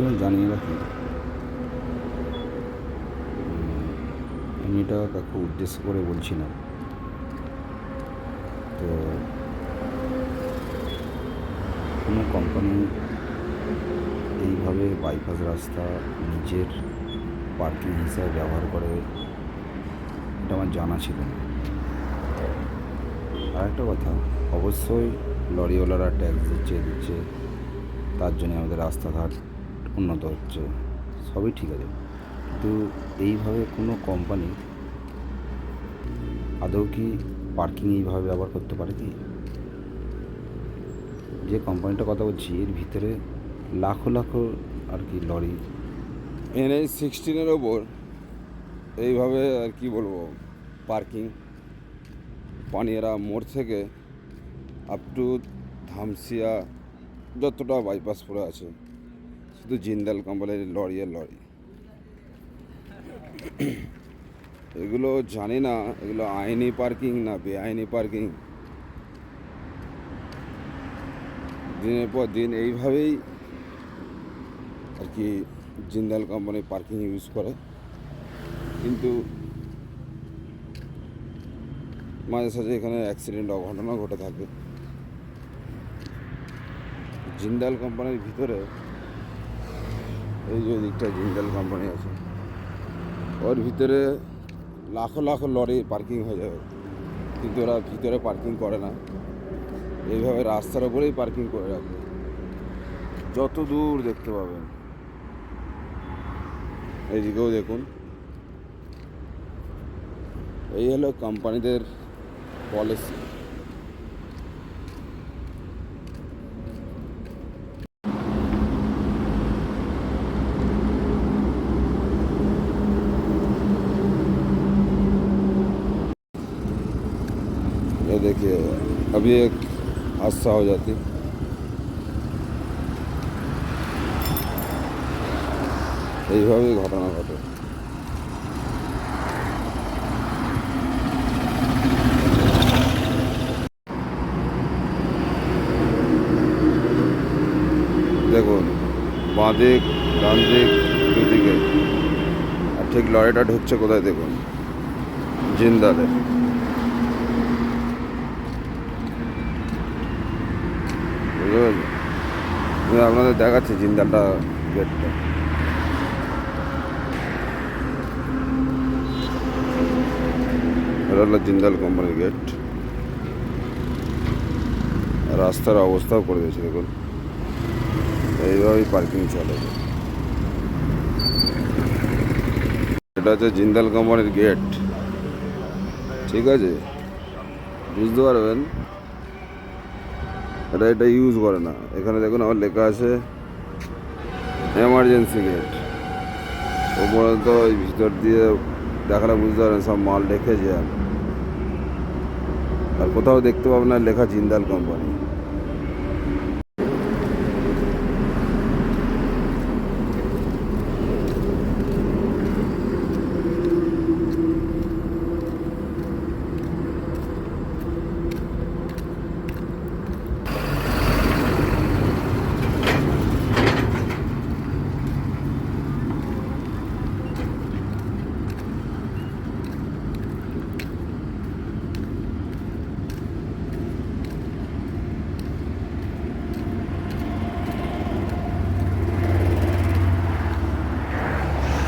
প্রথমে জানিয়ে রাখি, আমি এটা কাউকে উদ্দেশ্য করে বলছি না। তো কোনো কোম্পানি এইভাবে বাইপাস রাস্তা নিজের পার্কিং হিসাবে ব্যবহার করে, এটা আমার জানা ছিল না। আর একটা কথা, অবশ্যই লরিওয়ালারা ট্যাক্স দিচ্ছে, তার জন্য আমাদের রাস্তাঘাট উন্নত হচ্ছে, সবই ঠিক আছে। কিন্তু এইভাবে কোনো কোম্পানি আদৌ কি পার্কিং এইভাবে ব্যবহার করতে পারে কি? যে কোম্পানিটার কথা বলছি, এর ভিতরে লাখো লাখো আর কি লরি, NH-16 ওপর এইভাবে আর কি বলবো, পার্কিং পানিয়ারা মোড় থেকে আপ টু ধামসিয়া যতটা বাইপাস পড়ে আছে, শুধু জিন্দাল কোম্পানির লরি আর লরি। এগুলো জানি না এগুলো আইনি পার্কিং না বেআইনি পার্কিং। দিনের পর দিন এইভাবেই আর কি জিন্দাল কোম্পানি পার্কিং ইউজ করে, কিন্তু মাঝে সাঝে এখানে অ্যাক্সিডেন্ট অঘটনা ঘটে থাকে। জিন্দাল কোম্পানির ভিতরে এই যে দিকটা জিন্দাল কোম্পানি আছে, ওর ভিতরে লাখো লাখো লরি পার্কিং হয়ে যাবে, কিন্তু ওরা ভিতরে পার্কিং করে না, এইভাবে রাস্তার ওপরেই পার্কিং করে রাখে। যত দূর দেখতে পাবেন, এইদিকেও দেখুন, এই হলো কোম্পানিদের পলিসি। ये देखिए, अभी एक हादसा हो जाती, এইভাবেই ঘটনা ঘটে। দেখুন, বাঁ দিক ডান দিক দুদিকে, আর ঠিক লরিটা ঢুকছে কোথায় দেখুন, জিন্দালে। বুঝতে পারছেন? আমি আপনাদের দেখাচ্ছি জিন্দালটা গেটটা। এটা হলো জিন্দাল কোম্পানির গেট। রাস্তার অবস্থাও করে দিয়েছে দেখুন, এইভাবেই পার্কিং চলে। এটা হচ্ছে জিন্দাল কোম্পানির গেট, ঠিক আছে? বুঝতে পারবেন, এটা ইউজ করে না। এখানে দেখুন আমার লেখা আছে এমার্জেন্সি গেট। ওপরে তো ওই ভিতর দিয়ে দেখালে বুঝতে পারবেন সব মাল রেখে যান, আর কোথাও দেখতে পাবেন না লেখা জিন্দাল কোম্পানি।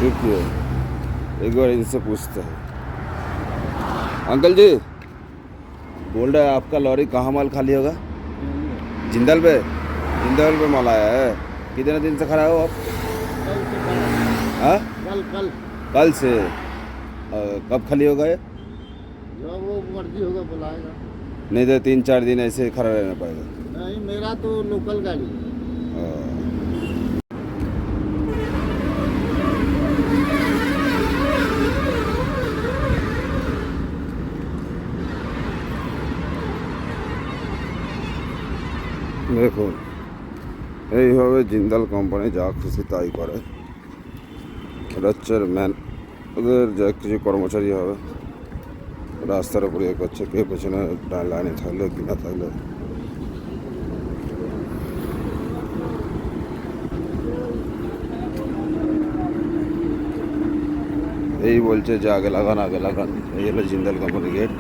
देखिए, एक बार इनसे पूछते हैं, अंकल जी बोल रहे हैं आपका लॉरी कहाँ माल खाली होगा? जिंदल पे माल आया है। कितने दिन से खड़ा हो आप? हाँ, कल से। कब खाली होगा ये? जब वो मर्जी होगा बुलाएगा। नहीं तो 3-4 दिन ऐसे खड़ा रहना पड़ेगा। नहीं, मेरा तो लोकल गाड़ी है। দেখুন, এইভাবে জিন্দাল কোম্পানি যা খুশি তাই করে। এটা হচ্ছে ম্যান, ওদের যা কিছু কর্মচারী হবে রাস্তার উপরে ইয়ে করছে, কে পেছনে লাইনে থাকলে কি না থাকলে। এই বলছে যে আগে লাগান আগে লাগান। এই হলো জিন্দাল কোম্পানি গেট।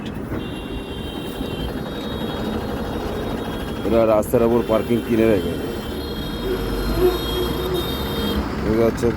এরা রাস্তার ওপর পার্কিং কিনে রেখেছে, বুঝতে পারছেন।